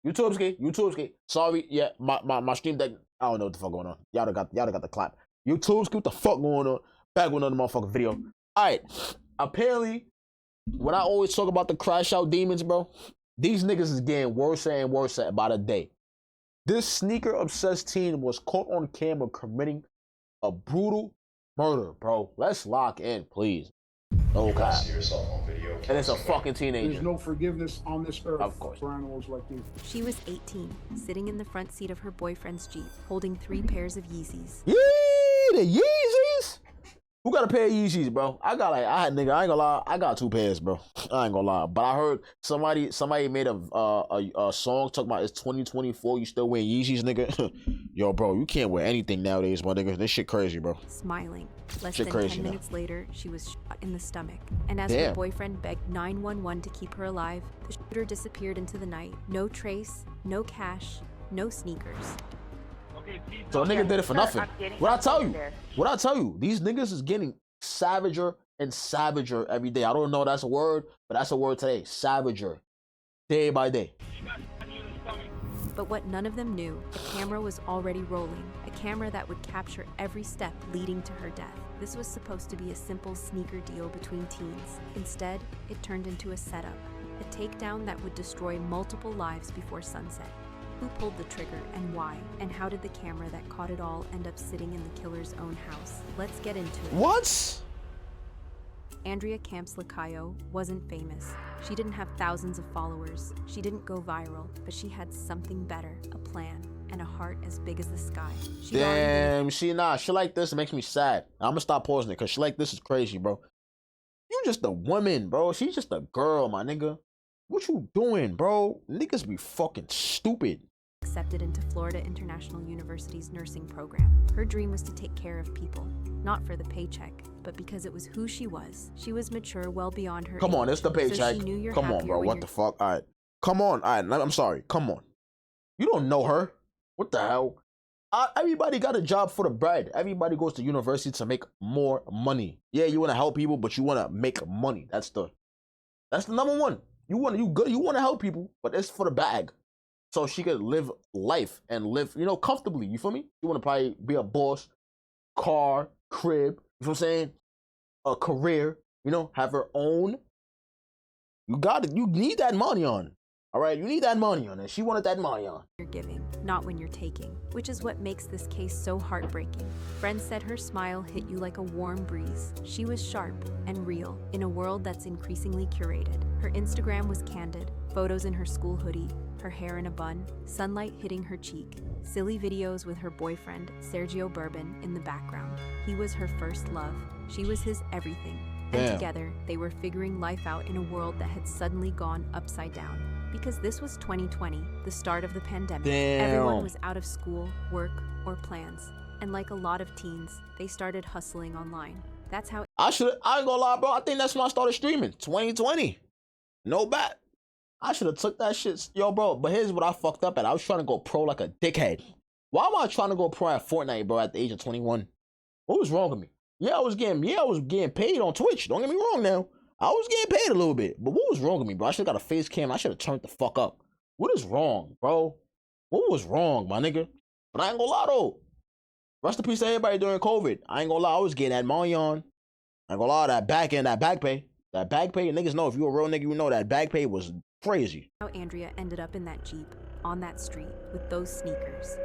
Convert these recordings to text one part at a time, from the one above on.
YouTube ski. Sorry, yeah, my stream deck. I don't know what the fuck going on. Y'all got the clap. YouTube ski, what the fuck going on? Back with another motherfucking video. All right. Apparently, when I always talk about the crash out demons, bro, these niggas is getting worse and worse by the day. This sneaker obsessed teen was caught on camera committing a brutal murder, bro. Let's lock in, please. Oh God. And it's a fucking teenager. There's no forgiveness on this earth of course. for animals like you. She was 18, sitting in the front seat of her boyfriend's Jeep, holding 3 pairs of Yeezys. Yee, the Yeezys? Who got a pair of Yeezys, bro? I ain't gonna lie, I got 2 pairs, bro. I ain't gonna lie. But I heard somebody made a song talking about it's 2024, you still wearing Yeezys, nigga. Yo, bro, you can't wear anything nowadays, my nigga. This shit crazy, bro. Smiling. Less shit than crazy 10 now. minutes later, she was shot in the stomach. And as Damn. her boyfriend begged 911 to keep her alive, the shooter disappeared into the night. No trace, no cash, no sneakers. So a nigga did it for nothing. What I tell you, these niggas is getting savager and savager every day. I don't know if that's a word, but that's a word today. Savager. Day by day. But what none of them knew, a camera was already rolling. A camera that would capture every step leading to her death. This was supposed to be a simple sneaker deal between teens. Instead, it turned into a setup. A takedown that would destroy multiple lives before sunset. Who pulled the trigger and why? And how did the camera that caught it all end up sitting in the killer's own house? Let's get into it. What? Andrea Camps-Lacayo wasn't famous. She didn't have thousands of followers. She didn't go viral, but she had something better, a plan, and a heart as big as the sky. Damn, shit like this makes me sad. I'm gonna stop pausing it, cause shit like this is crazy, bro. You just a woman, bro. She's just a girl, my nigga. What you doing, bro? Niggas be fucking stupid. Accepted into Florida International University's nursing program. Her dream was to take care of people, not for the paycheck, but because it was who she was. She was mature well beyond her Come age, on, it's the paycheck. so she knew you're Come on, happier bro. when What you're- the fuck? All right. Come on. All right. I'm sorry. Come on. You don't know her. What the hell? Everybody got a job for the bread. Everybody goes to university to make more money. Yeah, you want to help people, but you want to make money. That's the number one. You want to help people, but it's for the bag. So she could live life and live, comfortably. You feel me? You want to probably be a boss, car, crib, you know what I'm saying? A career, have her own. You need that money on. All right, you need that money on, and she wanted that money on. You're giving, not when you're taking, which is what makes this case so heartbreaking. Friends said her smile hit you like a warm breeze. She was sharp and real in a world that's increasingly curated. Her Instagram was candid, photos in her school hoodie, her hair in a bun, sunlight hitting her cheek, silly videos with her boyfriend, Sergio Bourbon, in the background. He was her first love. She was his everything. And Damn. together, they were figuring life out in a world that had suddenly gone upside down. Because this was 2020, the start of the pandemic. Damn. Everyone was out of school, work, or plans. And like a lot of teens, they started hustling online. That's how I ain't gonna lie, bro. I think that's when I started streaming. 2020. No bat. I should have took that shit. Yo, bro, but here's what I fucked up at. I was trying to go pro like a dickhead. Why am I trying to go pro at Fortnite, bro, at the age of 21? What was wrong with me? I was getting paid on Twitch. Don't get me wrong now. I was getting paid a little bit. But what was wrong with me, bro? I should have got a face cam. I should have turned the fuck up. What is wrong, bro? What was wrong, my nigga? But I ain't gonna lie, though. Rest in peace to everybody during COVID. I ain't gonna lie. I was getting that money on. I ain't gonna lie. That back end, that back pay. That back pay, niggas know. If you a real nigga, you know that back pay was crazy. how Andrea ended up in that Jeep, on that street, with those sneakers.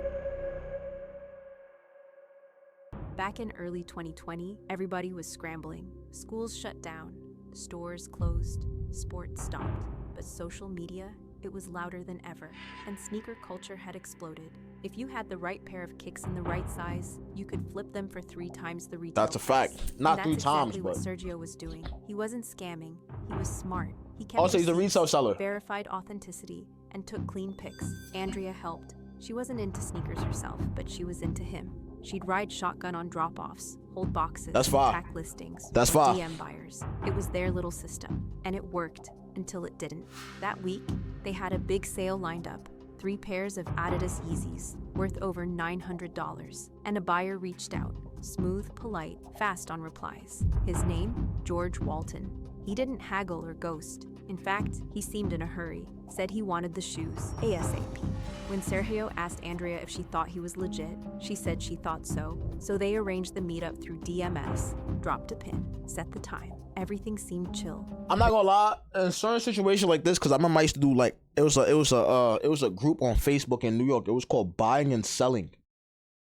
Back in early 2020, everybody was scrambling. Schools shut down, stores closed, sports stopped. But social media, it was louder than ever, and sneaker culture had exploded. If you had the right pair of kicks in the right size, you could flip them for 3 times the retail That's a price. fact. And Not that's 3 times, exactly but what Sergio was doing. He wasn't scamming. He was smart. He kept also he's a receipts, retail seller. verified authenticity, and took clean pics. Andrea helped. She wasn't into sneakers herself, but she was into him. She'd ride shotgun on drop-offs, hold boxes, That's and fine. track listings, That's or fine. DM buyers. It was their little system, and it worked until it didn't. That week, they had a big sale lined up. 3 pairs of Adidas Yeezys, worth over $900. And a buyer reached out, smooth, polite, fast on replies. His name, George Walton. He didn't haggle or ghost. In fact, he seemed in a hurry, said he wanted the shoes, ASAP. When Sergio asked Andrea if she thought he was legit, she said she thought so. So they arranged the meetup through DMS, dropped a pin, set the time. Everything seemed chill. I'm not gonna lie, in certain situations like this, because I remember I used to do like it was a group on Facebook in New York. It was called Buying and Selling.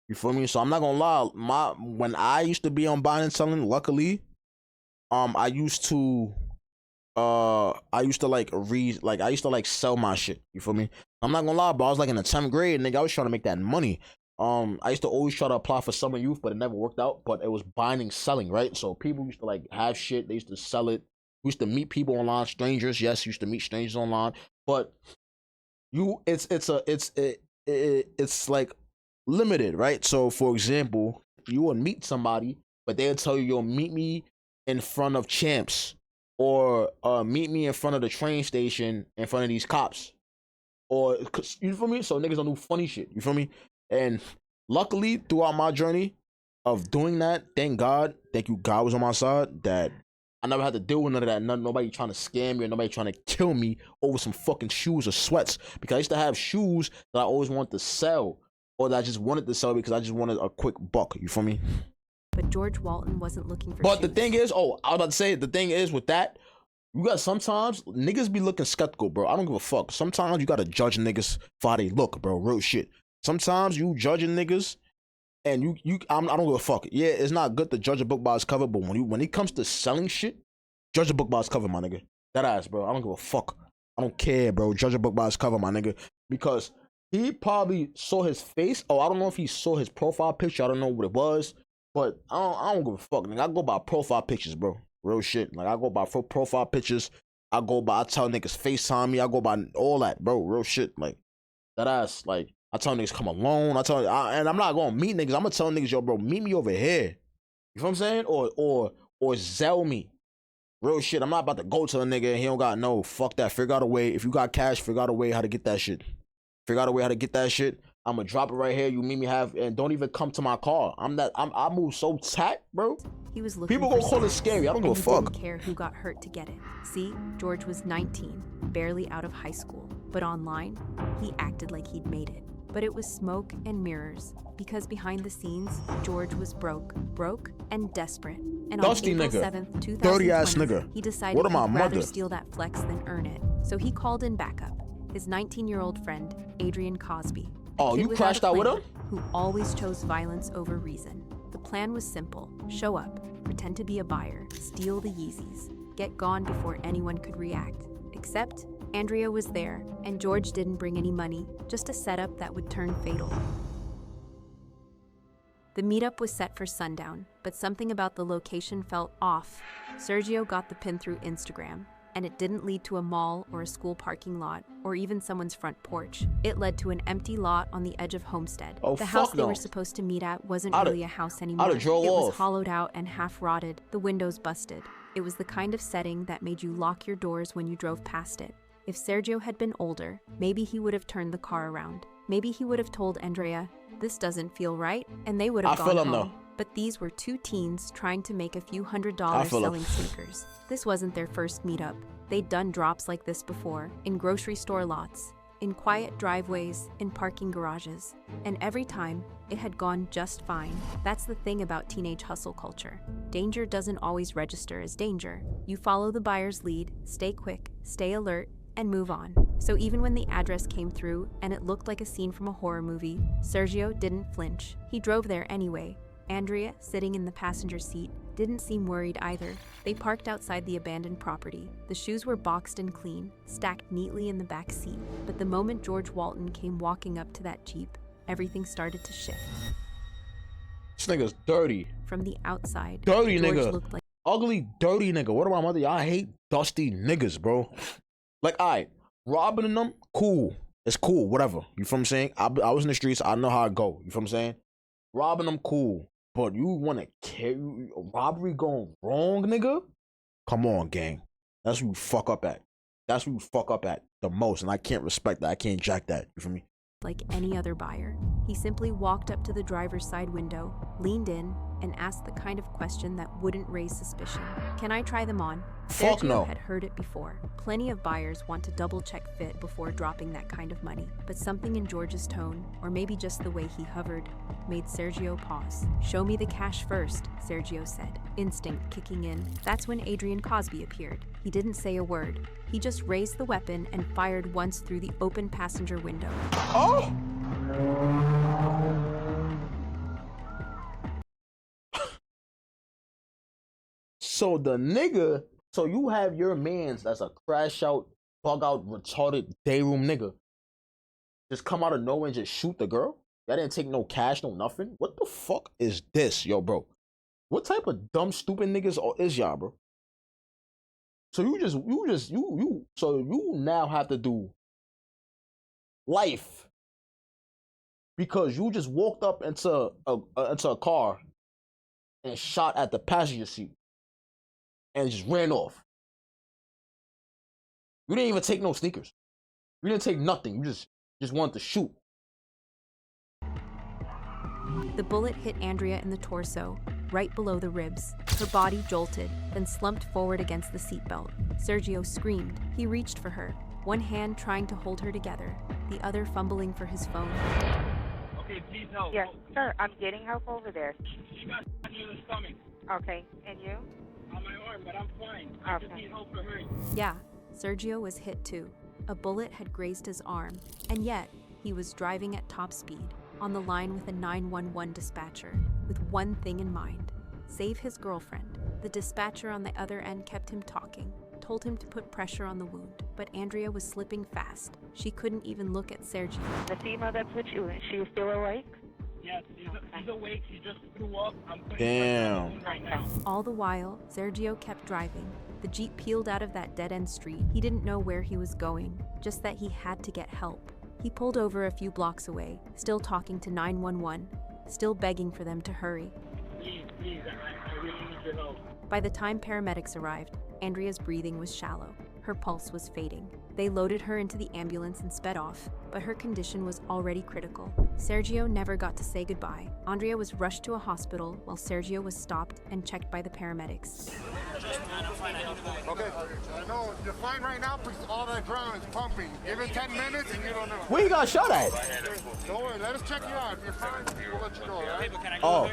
You feel me? So I'm not gonna lie, when I used to be on buying and selling, luckily, I used to like sell my shit. You feel me? I'm not gonna lie, but I was like in the 10th grade, nigga. I was trying to make that money. I used to always try to apply for summer youth, but it never worked out. But it was buying and selling, right? So people used to like have shit. They used to sell it. We used to meet people online, strangers. Yes, used to meet strangers online. But it's like limited, right? So for example, you would meet somebody, but they'll tell you, "Yo, meet me in front of Champs," or meet me in front of the train station in front of these cops, or you feel me? So niggas don't do funny shit. You feel me? And luckily, throughout my journey of doing that, thank you, God was on my side, that I never had to deal with none of that. Nobody trying to scam me or nobody trying to kill me over some fucking shoes or sweats. Because I used to have shoes that I always wanted to sell, or that I just wanted to sell because I just wanted a quick buck. You feel me? But George Walton wasn't looking for But shoes. the thing is, I was about to say, the thing is with that, you got sometimes niggas be looking skeptical, bro. I don't give a fuck. Sometimes you gotta judge niggas for how they look, bro. Real shit. Sometimes you judging niggas, and I don't give a fuck. Yeah, it's not good to judge a book by its cover, but when it comes to selling shit, judge a book by its cover, my nigga. That ass, bro. I don't give a fuck. I don't care, bro. Judge a book by its cover, my nigga. Because he probably saw his face. Oh, I don't know if he saw his profile picture. I don't know what it was. But I don't give a fuck, nigga. I go by profile pictures, bro. Real shit. Like, I go by profile pictures. I tell niggas FaceTime me. I go by all that, bro. Real shit. Like, that ass, like, I tell niggas come alone. And I'm not going to meet niggas. I'm going to tell niggas, yo, bro, meet me over here. You know what I'm saying? Or Zell me. Real shit. I'm not about to go to a nigga and he don't got no. Fuck that. Figure out a way. If you got cash, figure out a way how to get that shit. Figure out a way how to get that shit. I'm gonna drop it right here. You meet me and don't even come to my car. I move so tight, bro. He was looking. People gonna call it scary. I don't give a fuck. Didn't care who got hurt to get it. See, George was 19, barely out of high school, but online, he acted like he'd made it. But it was smoke and mirrors, because behind the scenes, George was broke and desperate. And Dusty on April nigga. 7th, 2020, Dirty ass nigga. he decided What am he'd I, rather mother? steal that flex than earn it. So he called in backup, his 19-year-old friend, Adrian Cosby. Oh, you crashed out with him? Who always chose violence over reason. The plan was simple. Show up, pretend to be a buyer, steal the Yeezys, get gone before anyone could react. Except, Andrea was there, and George didn't bring any money, just a setup that would turn fatal. The meetup was set for sundown, but something about the location felt off. Sergio got the pin through Instagram, and it didn't lead to a mall or a school parking lot or even someone's front porch. It led to an empty lot on the edge of Homestead. Oh, the house fuck they no. were supposed to meet at wasn't I'da- really a house anymore. I'da drove It was off. hollowed out and half rotted, the windows busted. It was the kind of setting that made you lock your doors when you drove past it. If Sergio had been older, maybe he would have turned the car around. Maybe he would have told Andrea, "This doesn't feel right," and they would have I gone feel him, home. though. But these were two teens trying to make a few $100 I feel him. selling sneakers. This wasn't their first meetup. They'd done drops like this before, in grocery store lots, in quiet driveways, in parking garages. And every time, it had gone just fine. That's the thing about teenage hustle culture. Danger doesn't always register as danger. You follow the buyer's lead, stay quick, stay alert, and move on. So even when the address came through and it looked like a scene from a horror movie, Sergio didn't flinch. He drove there anyway. Andrea, sitting in the passenger seat, didn't seem worried either. They parked outside the abandoned property. The shoes were boxed and clean, stacked neatly in the back seat. But the moment George Walton came walking up to that Jeep, everything started to shift. This nigga's dirty. From the outside, Dirty George nigga. looked like Ugly, dirty nigga. What about mother? Y'all hate dusty niggas, bro. Like, alright, robbing them, cool. It's cool, whatever. You feel what I'm saying? I was in the streets. I know how it go. You feel what I'm saying? Robbing them, cool. But you want to carry robbery going wrong, nigga? Come on, gang. That's where you fuck up at. That's where you fuck up at the most. And I can't respect that. I can't jack that. You feel me? any other buyer. He simply walked up to the driver's side window, leaned in, and asked the kind of question that wouldn't raise suspicion. "Can I try them on?" Fuck Sergio no. had heard it before. Plenty of buyers want to double-check fit before dropping that kind of money. But something in George's tone, or maybe just the way he hovered, made Sergio pause. "Show me the cash first," Sergio said, instinct kicking in. That's when Adrian Cosby appeared. He didn't say a word. He just raised the weapon and fired once through the open passenger window. Oh! So the nigga, so you have your mans that's a crash out, bug out, retarded day room nigga just come out of nowhere and just shoot the girl? Y'all didn't take no cash, no nothing? What the fuck is this, yo, bro? What type of dumb, stupid niggas is y'all, bro? So so you now have to do life because you just walked up into a car and shot at the passenger seat and just ran off. You didn't even take no sneakers. You didn't take nothing. You just wanted to shoot. The bullet hit Andrea in the torso, right below the ribs. Her body jolted, then slumped forward against the seatbelt. Sergio screamed. He reached for her, one hand trying to hold her together, the other fumbling for his phone. Okay, please help. Yes, sir, I'm getting help over there. She got shot in the stomach. Okay, and you? On my arm, but I'm fine. I just Okay. need help for her. Yeah, Sergio was hit too. A bullet had grazed his arm, and yet he was driving at top speed, on the line with a 911 dispatcher, with one thing in mind: save his girlfriend. The dispatcher on the other end kept him talking, told him to put pressure on the wound, but Andrea was slipping fast. She couldn't even look at Sergio. The female that put you in, she still awake? Yes, she's awake. She just threw up. I'm putting Damn. her on the wound right now. All the while, Sergio kept driving. The Jeep peeled out of that dead-end street. He didn't know where he was going, just that he had to get help. He pulled over a few blocks away, still talking to 911, still begging for them to hurry. Please, I really need your help. By the time paramedics arrived, Andrea's breathing was shallow. Her pulse was fading. They loaded her into the ambulance and sped off, but her condition was already critical. Sergio never got to say goodbye. Andrea was rushed to a hospital while Sergio was stopped and checked by the paramedics. Okay. No, you're fine right now because all that ground is pumping. Give it 10 minutes and you don't know. Where you got shot at? Don't worry, let us check you out. If you're fine, we'll let you go, all right? Oh.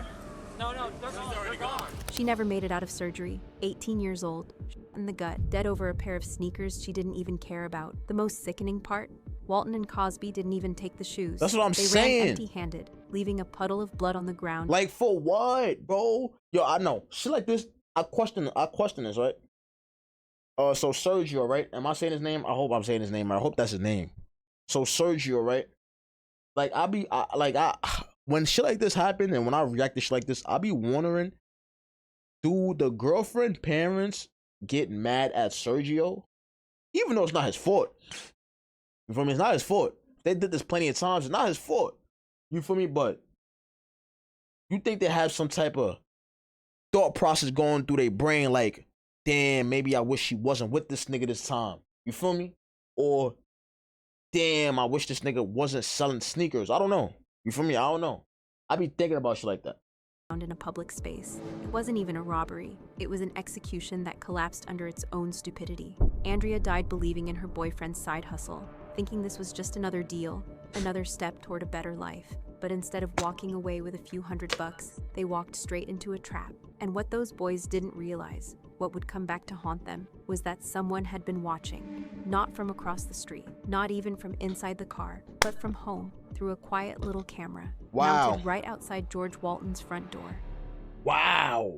They're gone. She never made it out of surgery. 18 years old, in the gut, dead over a pair of sneakers she didn't even care about. The most sickening part? Walton and Cosby didn't even take the shoes. That's what I'm they saying. ran empty-handed, leaving a puddle of blood on the ground. Like for what, bro? Yo, I know. Shit like this, I question this, right? So Sergio, right? Am I saying his name? I hope I'm saying his name. I hope that's his name. So Sergio, right? Like when shit like this happen and when I react to shit like this, I be wondering, do the girlfriend parents get mad at Sergio? Even though it's not his fault. You feel me? It's not his fault. They did this plenty of times. It's not his fault. You feel me? But you think they have some type of thought process going through their brain like, damn, maybe I wish she wasn't with this nigga this time. You feel me? Or, damn, I wish this nigga wasn't selling sneakers. I don't know. You feel me? I don't know. I be thinking about shit like that. In a public space. It wasn't even a robbery. It was an execution that collapsed under its own stupidity. Andrea died believing in her boyfriend's side hustle, thinking this was just another deal, another step toward a better life. But instead of walking away with a few $100, they walked straight into a trap. And what those boys didn't realize, what would come back to haunt them, was that someone had been watching. Not from across the street, not even from inside the car, but from home, through a quiet little camera. Wow. Mounted right outside George Walton's front door. Wow.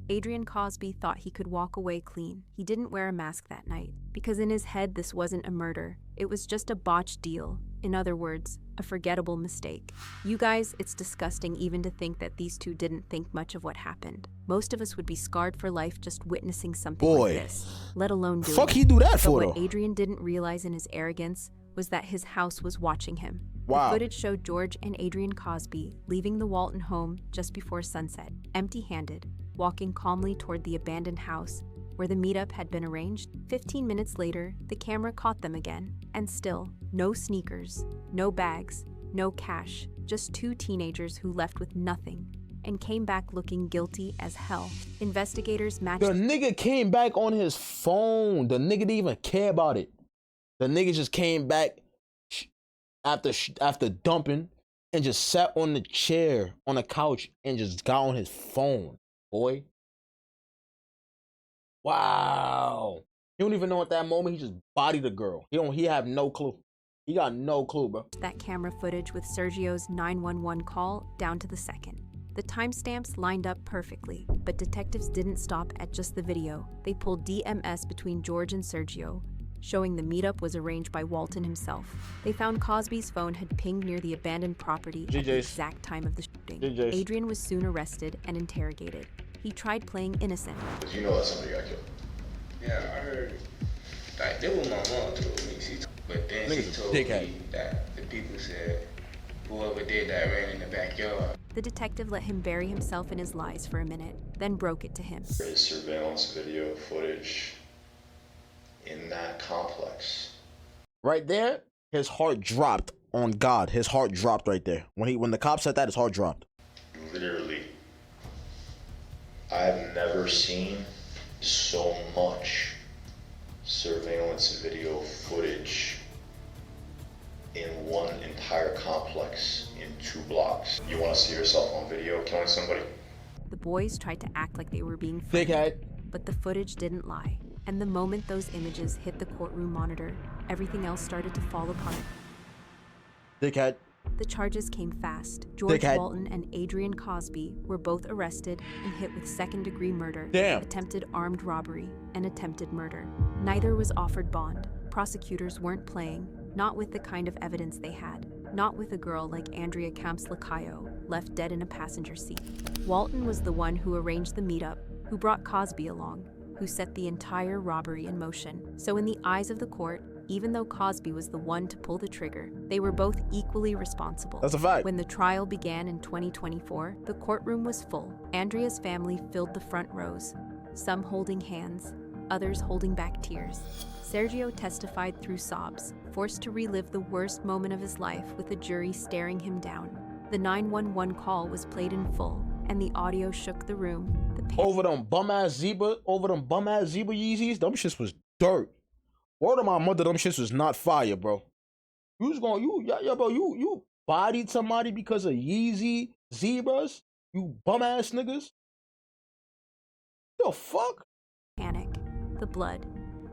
Adrian Cosby thought he could walk away clean. He didn't wear a mask that night, because in his head this wasn't a murder. It was just a botched deal. In other words, a forgettable mistake. You guys, it's disgusting even to think that these two didn't think much of what happened. Most of us would be scarred for life just witnessing something like this, let alone doing Fuck it. he do that But for what though? Adrian didn't realize in his arrogance was that his house was watching him. Wow. The footage showed George and Adrian Cosby leaving the Walton home just before sunset, empty-handed, walking calmly toward the abandoned house where the meetup had been arranged. 15 minutes later, the camera caught them again, and still, no sneakers, no bags, no cash, just two teenagers who left with nothing. and came back looking guilty as hell. Investigators matched The nigga came back on his phone. The nigga didn't even care about it. The nigga just came back after dumping and just sat on the chair on the couch and just got on his phone, boy. Wow. He don't even know at that moment he just bodied the girl. He have no clue. He got no clue, bro. that camera footage with Sergio's 911 call down to the second. The timestamps lined up perfectly, but detectives didn't stop at just the video. They pulled DMS between George and Sergio, showing the meetup was arranged by Walton himself. They found Cosby's phone had pinged near the abandoned property at the exact time of the shooting. Adrian was soon arrested and interrogated. He tried playing innocent. You know that somebody got killed? Yeah, I heard. Like, that was my mom told me. But then she told me that the people said whoever did that ran in the backyard. The detective let him bury himself in his lies for a minute, then broke it to him. There is surveillance video footage in that complex. Right there, his heart dropped on God. His heart dropped right there. When the cop said that, his heart dropped. Literally, I've never seen so much surveillance video footage in one entire complex in 2 blocks. You want to see yourself on video killing somebody? The boys tried to act like they were being filmed, but the footage didn't lie. And the moment those images hit the courtroom monitor, everything else started to fall apart. Dickhead. The charges came fast. George Walton and Adrian Cosby were both arrested and hit with second-degree murder, attempted armed robbery, and attempted murder. Neither was offered bond. Prosecutors weren't playing, not with the kind of evidence they had, not with a girl like Andrea Camps-Lacayo, left dead in a passenger seat. Walton was the one who arranged the meetup, who brought Cosby along, who set the entire robbery in motion. So in the eyes of the court, even though Cosby was the one to pull the trigger, they were both equally responsible. That's a fact. When the trial began in 2024, the courtroom was full. Andrea's family filled the front rows, some holding hands, others holding back tears. Sergio testified through sobs, forced to relive the worst moment of his life with a jury staring him down. The 911 call was played in full, and the audio shook the room. Over them bum-ass zebra Yeezys, them shits was dirt. Word of my mother, them shits was not fire, bro. You bodied somebody because of Yeezy zebras? You bum-ass niggas? The fuck? Panic, the blood,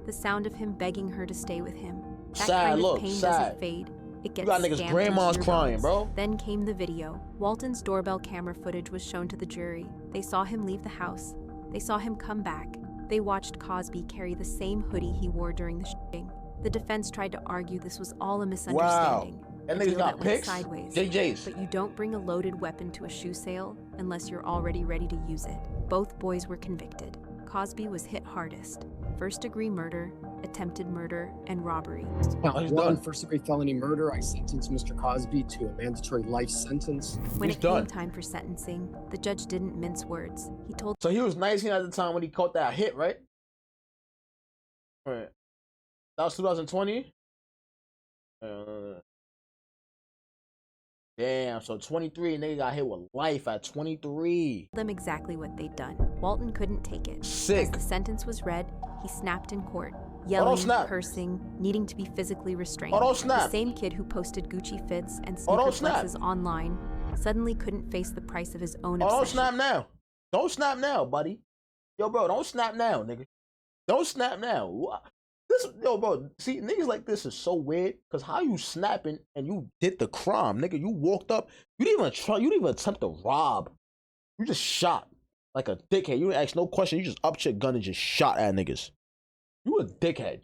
the sound of him begging her to stay with him. That Sad, kind of look, pain sad. doesn't fade. It gets You got niggas' stamped grandmas into your crying, bones. bro. Then came the video. Walton's doorbell camera footage was shown to the jury. They saw him leave the house. They saw him come back. They watched Cosby carry the same hoodie he wore during the shooting. The defense tried to argue this was all a misunderstanding. Wow. And niggas got pics? Sideways. JJ's. But you don't bring a loaded weapon to a shoe sale unless you're already ready to use it. Both boys were convicted. Cosby was hit hardest. First-degree murder, attempted murder, and robbery. Count 1, first-degree felony murder. I sentenced Mr. Cosby to a mandatory life sentence. When it came time for sentencing, the judge didn't mince words. He told. So he was 19 at the time when he caught that hit, right? Right. That was 2020? Damn, so 23, nigga got hit with life at 23. Them exactly what they'd done. Walton couldn't take it. Sick. As the sentence was read, he snapped in court, yelling, cursing, needing to be physically restrained. The same kid who posted Gucci fits and sneaker flexes online suddenly couldn't face the price of his own obsession. Don't snap now. Don't snap now, buddy. Yo, bro, don't snap now, nigga. Don't snap now. Yo, bro, see, niggas like this is so weird, because how you snapping and you did the crime, nigga? You walked up, you didn't even attempt to rob. You just shot like a dickhead. You didn't ask no question. You just upped your gun and just shot at niggas. You a dickhead.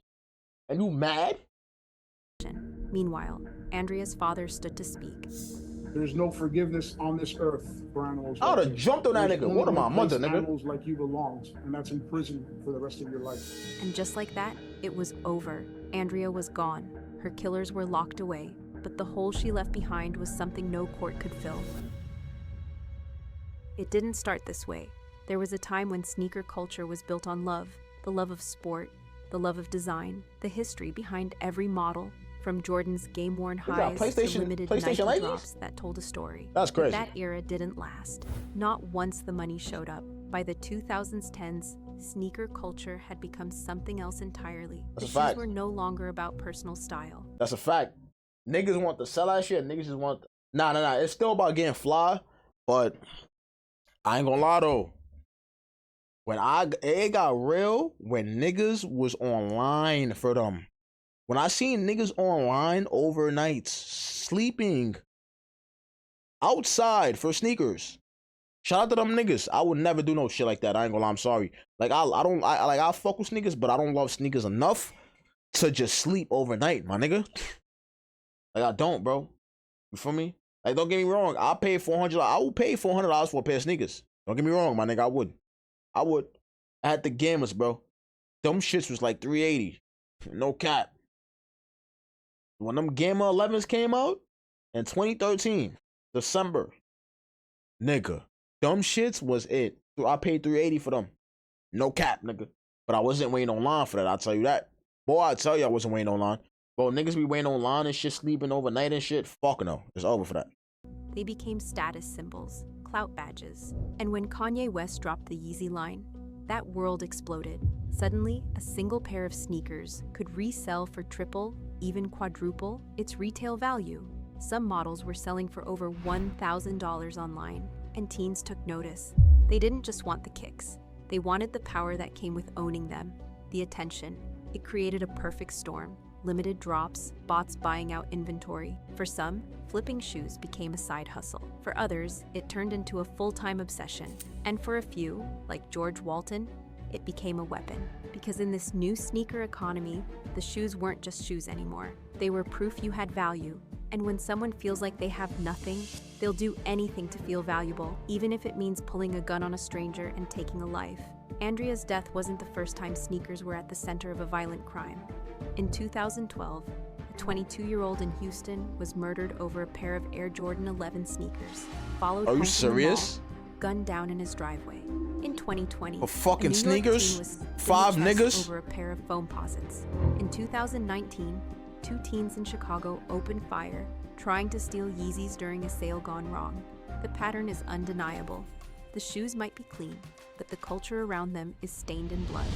And you mad? Meanwhile, Andrea's father stood to speak. There's no forgiveness on this earth for animals. I would have jumped on that nigga. What am I, mother, nigga? Animals like you belonged, and that's in prison for the rest of your life. And just like that, it was over. Andrea was gone. Her killers were locked away, but the hole she left behind was something no court could fill. It didn't start this way. There was a time when sneaker culture was built on love, the love of sport, the love of design, the history behind every model. from Jordan's game-worn got highs to limited PlayStation Nike leggings? drops that told a story. That's crazy. But that era didn't last. Not once the money showed up. By the 2010s, sneaker culture had become something else entirely. That's The a shoes fact. were no longer about personal style. That's a fact. Niggas want to sell that shit. Niggas just want. Nah. It's still about getting fly, but I ain't gonna lie though. It got real when niggas was online for them. When I seen niggas online overnights sleeping outside for sneakers. Shout out to them niggas. I would never do no shit like that. I ain't gonna lie. I'm sorry. Like I fuck with sneakers, but I don't love sneakers enough to just sleep overnight, my nigga. Like I don't, bro. You feel me? Like don't get me wrong. I would pay $400 for a pair of sneakers. Don't get me wrong, my nigga. I would. I had the gammas, bro. Them shits was like $380. No cap. When them Gamma 11s came out in 2013, December, nigga, them shits was it. So I paid $380 for them. No cap, nigga. But I wasn't waiting online for that. I'll tell you that. Boy, I tell you I wasn't waiting online. Bro, niggas be waiting online and shit, sleeping overnight and shit. Fuck no. It's over for that. They became status symbols, clout badges. And when Kanye West dropped the YEEZY line, that world exploded. Suddenly, a single pair of sneakers could resell for triple, even quadruple, its retail value. Some models were selling for over $1,000 online, and teens took notice. They didn't just want the kicks. They wanted the power that came with owning them, the attention. It created a perfect storm. Limited drops, bots buying out inventory. For some, flipping shoes became a side hustle. For others, it turned into a full-time obsession. And for a few, like George Walton, it became a weapon. Because in this new sneaker economy, the shoes weren't just shoes anymore. They were proof you had value. And when someone feels like they have nothing, they'll do anything to feel valuable, even if it means pulling a gun on a stranger and taking a life. Andrea's death wasn't the first time sneakers were at the center of a violent crime. In 2012, a 22-year-old in Houston was murdered over a pair of Air Jordan 11 sneakers. Followed Are you home from the serious? mall, gunned down in his driveway. In 2020, For fucking a New York sneakers? teen was stabbed in the 5 chest niggas? over a pair of foam posits. In 2019, 2 teens in Chicago opened fire, trying to steal Yeezys during a sale gone wrong. The pattern is undeniable. The shoes might be clean, but the culture around them is stained in blood.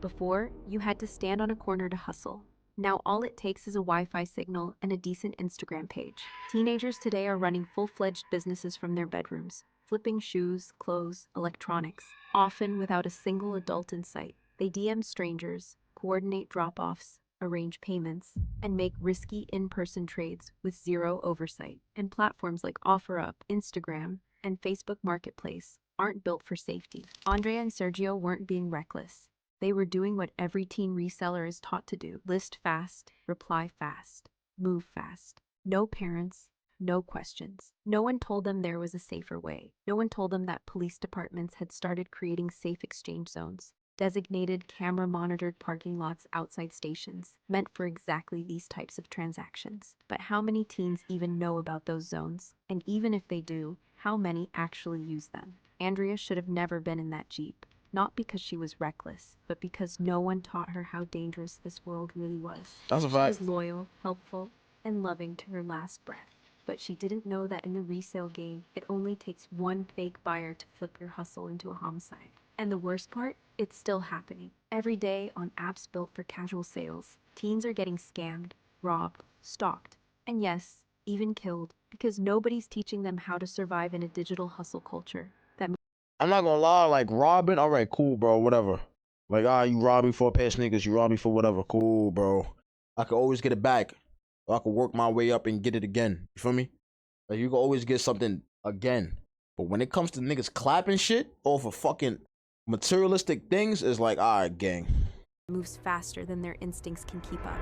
Before, you had to stand on a corner to hustle. Now all it takes is a Wi-Fi signal and a decent Instagram page. Teenagers today are running full-fledged businesses from their bedrooms, flipping shoes, clothes, electronics, often without a single adult in sight. They DM strangers, coordinate drop-offs, arrange payments, and make risky in-person trades with zero oversight. And platforms like OfferUp, Instagram, and Facebook Marketplace aren't built for safety. Andrea and Sergio weren't being reckless. They were doing what every teen reseller is taught to do. List fast, reply fast, move fast. No parents, no questions. No one told them there was a safer way. No one told them that police departments had started creating safe exchange zones, designated camera-monitored parking lots outside stations, meant for exactly these types of transactions. But how many teens even know about those zones? And even if they do, how many actually use them? Andrea should have never been in that Jeep. Not because she was reckless, but because no one taught her how dangerous this world really was. That's a She fact. was loyal, helpful, and loving to her last breath. But she didn't know that in the resale game, it only takes one fake buyer to flip your hustle into a homicide. And the worst part? It's still happening. Every day on apps built for casual sales, teens are getting scammed, robbed, stalked, and yes, even killed, because nobody's teaching them how to survive in a digital hustle culture. I'm not gonna lie, like robbing, alright, cool, bro, whatever. Like, you rob me for a pair of sneakers, you rob me for whatever, cool, bro. I could always get it back. Or I could work my way up and get it again. You feel me? Like, you can always get something again. But when it comes to niggas clapping shit over fucking materialistic things, it's like, alright, gang. Moves faster than their instincts can keep up.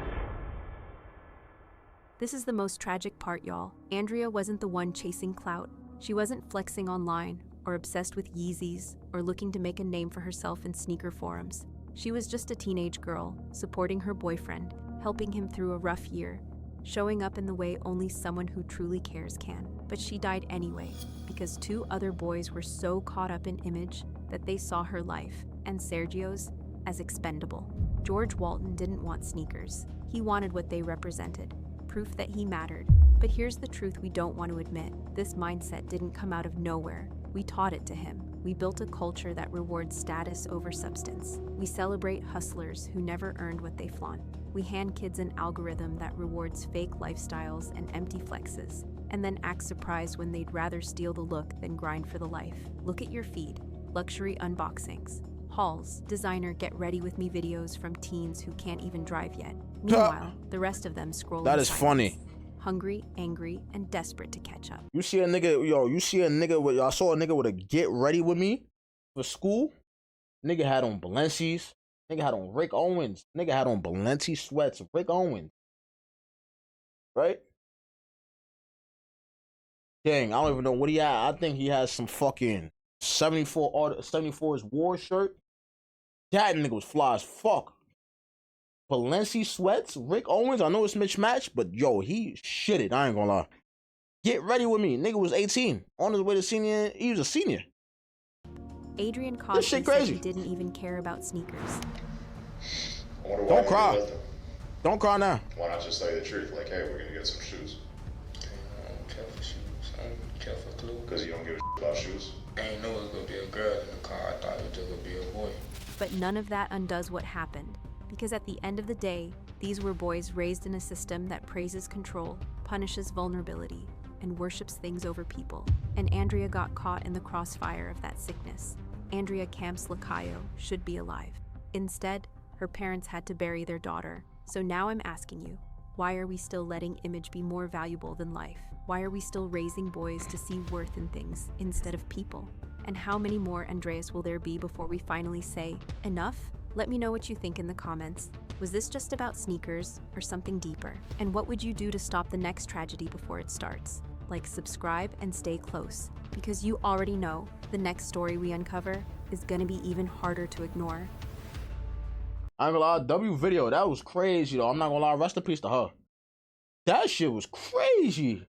This is the most tragic part, y'all. Andrea wasn't the one chasing clout. She wasn't flexing online, or obsessed with Yeezys, or looking to make a name for herself in sneaker forums. She was just a teenage girl, supporting her boyfriend, helping him through a rough year, showing up in the way only someone who truly cares can. But she died anyway, because 2 other boys were so caught up in image that they saw her life, and Sergio's, as expendable. George Walton didn't want sneakers. He wanted what they represented, proof that he mattered. But here's the truth we don't want to admit. This mindset didn't come out of nowhere. We taught it to him. We built a culture that rewards status over substance. We celebrate hustlers who never earned what they flaunt. We hand kids an algorithm that rewards fake lifestyles and empty flexes, and then act surprised when they'd rather steal the look than grind for the life. Look at your feed. Luxury unboxings, hauls, designer get ready with me videos from teens who can't even drive yet. Meanwhile, the rest of them scroll. That is funny. Hungry, angry, and desperate to catch up. You see a nigga, I saw a nigga with a get ready with me for school. Nigga had on Balenci's. Nigga had on Rick Owens. Nigga had on Balenci sweats. Rick Owens. Right? Dang, I don't even know what he had. I think he has some fucking 74's war shirt. That nigga was fly as fuck. Balenci sweats, Rick Owens. I know it's mismatched, but yo, he shitted. I ain't gonna lie. Get ready with me. Nigga was 18. On his way to senior. He was a senior. Adrian Cosby said he didn't even care about sneakers. Don't cry. Don't cry now. Why not just say the truth? Like, hey, we're gonna get some shoes. I don't care for shoes. I don't care for clothes. Because you don't give a shit about shoes? I ain't know it was gonna be a girl in the car. I thought it was just gonna be a boy. But none of that undoes what happened. Because at the end of the day, these were boys raised in a system that praises control, punishes vulnerability, and worships things over people. And Andrea got caught in the crossfire of that sickness. Andrea Camps Lacayo should be alive. Instead, her parents had to bury their daughter. So now I'm asking you, why are we still letting image be more valuable than life? Why are we still raising boys to see worth in things instead of people? And how many more Andreas will there be before we finally say, enough? Let me know what you think in the comments. Was this just about sneakers or something deeper? And what would you do to stop the next tragedy before it starts? Like, subscribe, and stay close, because you already know the next story we uncover is gonna be even harder to ignore. I ain't gonna lie, W video, that was crazy though. I'm not gonna lie, rest in peace to her. That shit was crazy.